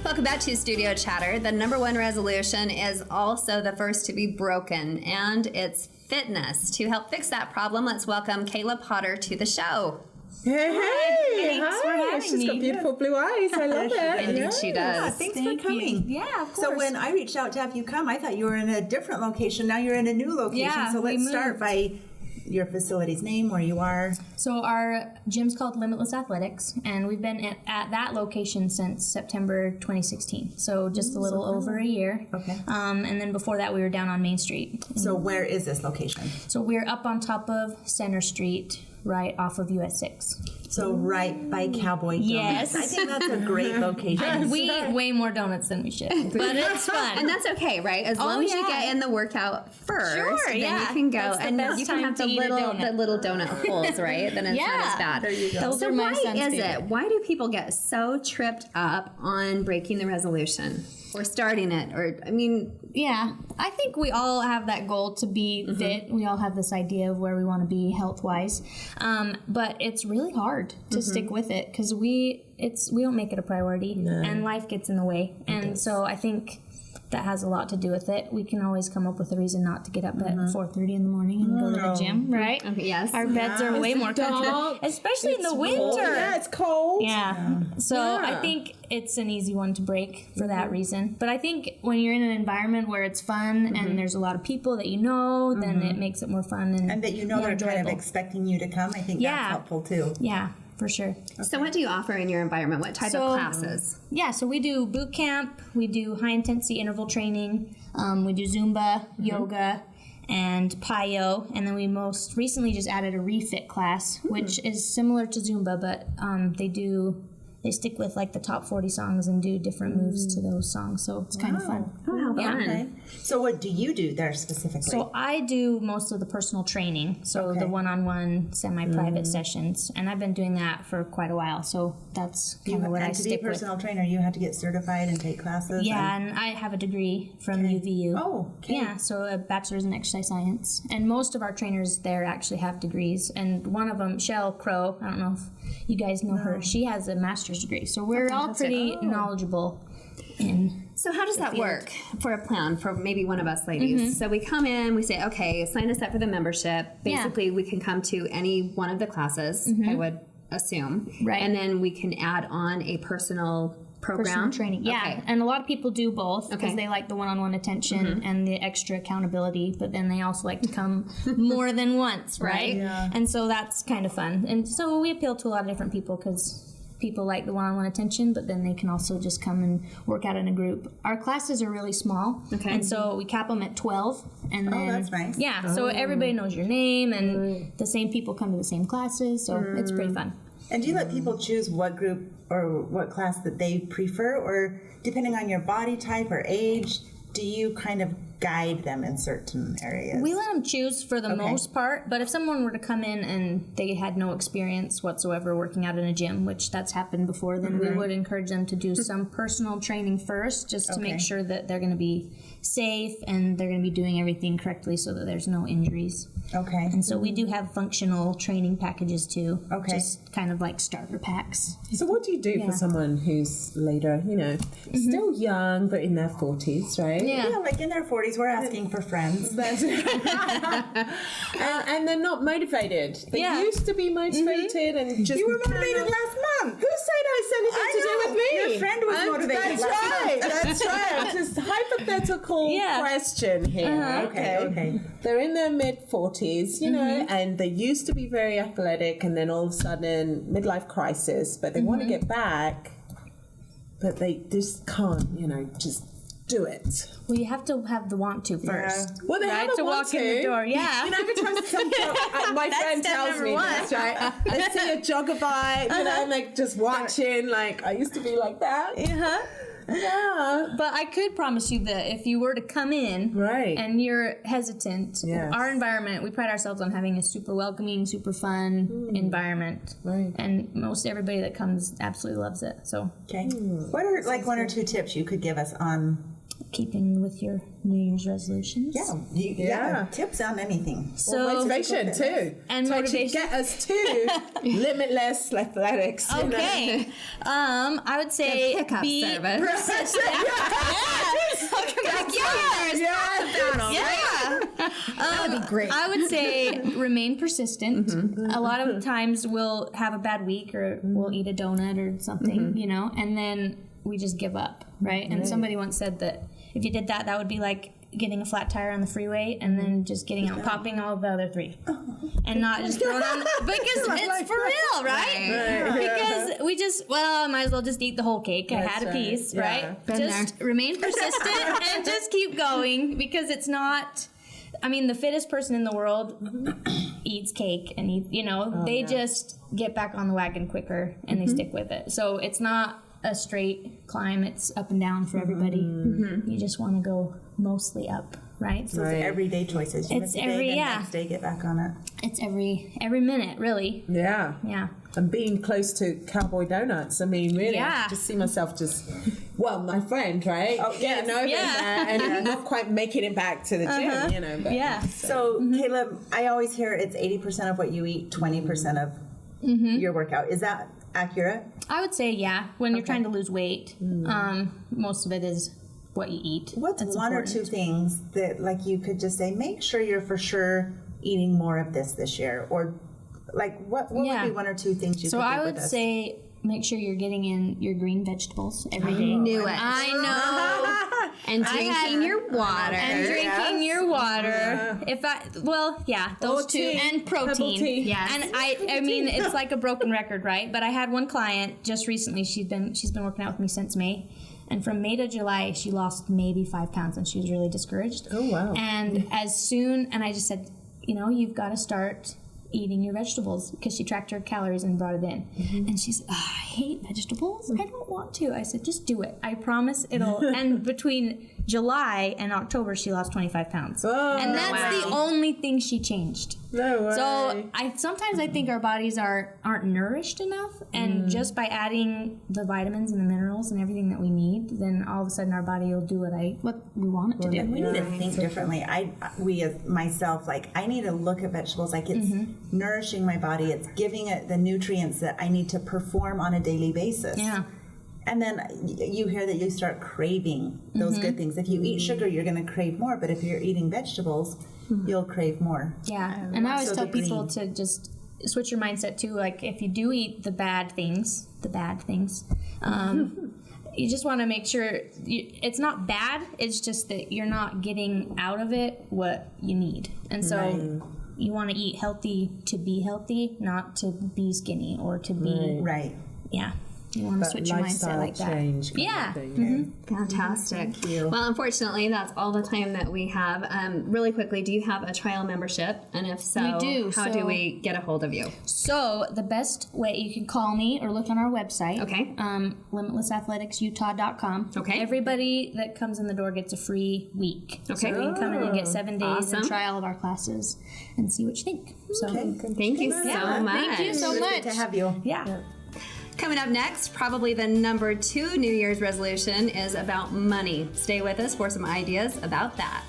Welcome back to Studio Chatter. The number one resolution is also the first to be broken, and it's fitness. To help fix that problem, let's welcome Kayla Potter to the show. Hey, Thanks for having She's me. got beautiful blue eyes. I love it. Indeed, she does. Thanks Thank for coming. you. Yeah, of course. So when I reached out to have you come, I thought you were in a different location. Now you're in a new location. Yeah, so we let's start moved. by your facility's name, where you are. So our gym's called Limitless Athletics, and we've been at that location since September 2016. So just a little over a year. Okay. And then before that, we were down on Main Street. So where is this location? So we're up on top of Center Street, right off of US 6. So right by Cowboy Donuts. Yes. I think that's a great location. We eat way more donuts than we should, but it's fun. And that's okay, right? As long as you yeah. get in the workout first, Sure, then yeah. you can go. That's the And best you can time have to the eat a little donut. donut holes, right? Then it's not Yeah. as bad. There you go. Those So are my why son's is favorite. it? Why do people get so tripped up on breaking the resolution or starting it? Or, I mean, Yeah, I think we all have that goal to be fit. We all have this idea of where we want to be health-wise, but it's really hard to stick with it because we don't make it a priority, and life gets in the way. And so I think that has a lot to do with it. We can always come up with a reason not to get up at 4:30 in the morning and go to the gym, right? okay, yes. Our beds are way more comfortable, especially in the winter. Yeah, it's cold. Yeah. So Yeah. I think it's an easy one to break for that reason. But I think when you're in an environment where it's fun and there's a lot of people that you know, then it makes it more fun and And that you know more they're kind of enjoyable. expecting you to come. I think Yeah. that's helpful too. Yeah, for sure. So what do you offer in your environment? What type of classes? Yeah, so we do boot camp, we do high intensity interval training, we do Zumba, yoga, and Pyo, and then we most recently just added a refit class, which is similar to Zumba, but they stick with like the top 40 songs and do different moves to those songs, so it's kind of fun. Oh, how fun. Okay. So what do you do there specifically? So I do most of the personal training, so Okay. the one-on-one, semi-private sessions, and I've been doing that for quite a while. So that's kind of what I and to be a stick with. personal trainer, you have to get certified and take classes. Yeah, and I have a degree from UVU. Oh, okay. Yeah, so a bachelor's in exercise science, and most of our trainers there actually have degrees. And one of them, Shell Crow, I don't know if you guys know her. She has a master's degree, so we're all pretty knowledgeable in. So how does that work for a plan for maybe one of us ladies? So we come in, we say, okay, sign us up for the membership. Basically, we can come to any one of the classes, I would assume. Right. And then we can add on a personal program. Personal training, yeah. Okay. And a lot of people do both because Okay. they like the one-on-one attention and the extra accountability, but then they also like to come more than once, right? Yeah. And so that's kind of fun. And so we appeal to a lot of different people because people like the one-on-one attention, but then they can also just come and work out in a group. Our classes are really small, and so we cap them at 12. And then, that's nice. Yeah, so everybody knows your name, and the same people come to the same classes, so it's pretty fun. And do you let people choose what group or what class that they prefer, or depending on your body type or age, do you kind of guide them in certain areas? We let them choose for the most part, but if someone were to come in and they had no experience whatsoever working out in a gym, which that's happened before, then we would encourage them to do some personal training first, just to make sure that they're going to be safe and they're going to be doing everything correctly so that there's no injuries. Okay. And so we do have functional training packages too, Okay. just kind of like starter packs. So what do you do for someone who's later, still young but in their 40s, right? Yeah, like in their 40s, we're asking for friends. And they're not motivated. They Yeah. used to be motivated and just... You were motivated last month. Who said it's anything to do with me? Your friend was motivated That's last right. month. That's right. It's a hypothetical Yeah. question here. Okay. They're in their mid-40s, and they used to be very athletic, and then all of a sudden, midlife crisis, but they want to get back, but they just can't, just do it. Well, you have to have the want to first. Well, they Right, have a to want walk in the door, yeah. every time my friend step tells number me one. this, right? They see a jogger bike, and like just watching, like, I used to be like that. Uh-huh. Yeah. But I could promise you that if you were to come in Right. and you're hesitant, Yes. our environment, we pride ourselves on having a super welcoming, super fun environment. Right. And most everybody that comes absolutely loves it. So Okay. What are like one or two tips you could give us on keeping with your New Year's resolutions. Yeah, tips on anything. Well, motivation too. And to motivation. get us to Limitless Athletics. you know? Okay. I would say pickup be service. persistent. That would be great. I would say remain persistent. A lot of times we'll have a bad week or we'll eat a donut or something, you know, and then we just give up, right? And somebody once said that if you did that, that would be like getting a flat tire on the freeway and then just getting out, popping all the other three, and not just throwing on because it's for real, right? Because we just I might as well just eat the whole cake. I had a piece, right? Just remain persistent and just keep going because it's not. I mean, the fittest person in the world eats cake and they just get back on the wagon quicker and they stick with it. So it's not a straight climb. It's up and down for everybody. You just want to go mostly up, right? So it's everyday choices. You It's miss a day, every- then yeah. next day get back on it. It's every minute, really. Yeah. Yeah. And being close to Cowboy Donuts. I mean, really, Yeah. I just see myself my friend, right? Oh, yes. Getting over that and not quite making it back to the gym, you know. But, Yeah. So, Kayla, I always hear it's 80% of what you eat, 20% of your workout. Is that accurate? I would say, when you're trying to lose weight, most of it is what you eat. What's That's one important. or two things that, like, you could just say, make sure you're for sure eating more of this year? Or, like, what would be one or two things you So could do I with would us? say make sure you're getting in your green vegetables every day. Knew it. I know. And drinking your water. And drinking your water. Those two. tea. And protein. Tea. Yes. And I mean, it's like a broken record, right? But I had one client just recently. She's been working out with me since May. And from May to July, she lost maybe 5 pounds, and she was really discouraged. Oh, wow. And I just said, you've got to start eating your vegetables, because she tracked her calories and brought it in. And she said, I hate vegetables. I don't want to. I said, just do it. I promise it'll. And between July and October, she lost 25 pounds. Oh, and that's the only thing she changed. No way. So sometimes I think our bodies aren't nourished enough, and just by adding the vitamins and the minerals and everything that we need, then all of a sudden our body will do what we want it to do. We need to think differently. I need to look at vegetables like it's nourishing my body. It's giving it the nutrients that I need to perform on a daily basis. Yeah. And then you hear that you start craving those good things. If you eat sugar, you're going to crave more. But if you're eating vegetables, you'll crave more. Yeah. And I always So tell the people green. to just switch your mindset too. Like, if you do eat the bad things, you just want to make sure it's not bad. It's just that you're not getting out of it what you need. And so you want to eat healthy to be healthy, not to be skinny or to be, yeah. You want to switch your mindset like that. Change Yeah. Fantastic. Well, unfortunately, that's all the time that we have. Really quickly, do you have a trial membership? And if so, We do. how do we get a hold of you? So the best way, you can call me or look on our website. Okay. LimitlessAthleticsUtah.com. Okay. Everybody that comes in the door gets a free week. Okay. So you can come in and get 7 days Awesome. and try all of our classes and see what you think. So Thank you so much. thank you so It's much. good to have you. Yeah. Coming up next, probably the number 2 New Year's resolution is about money. Stay with us for some ideas about that.